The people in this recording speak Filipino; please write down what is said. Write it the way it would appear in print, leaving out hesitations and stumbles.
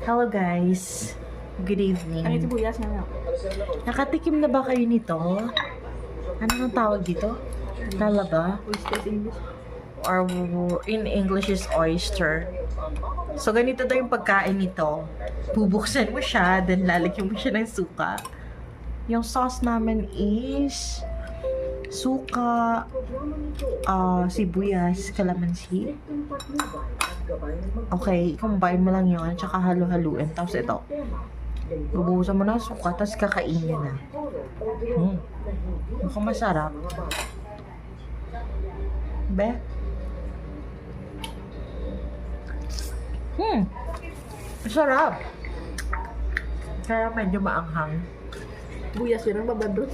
Hello guys. Good evening. Ang sibuyas na. Nakatikim na ba kayo nito? Ano ang tawag dito? Talaba? Oyster English. Or in English is oyster. So ganito daw yung pagkain nito. Bubuksan mo siya, then lalagyan mo siya ng suka. Yung sauce namin is suka, sibuyas, kalamansi. Okay, combine mo lang yun, tsaka halo-haluin. Tapos ito, bubuhusan mo ng suka, tapos kakainin na. Mukhang masarap. Be? Masarap. Kaya medyo maanghang. Buyas yun ang babadot.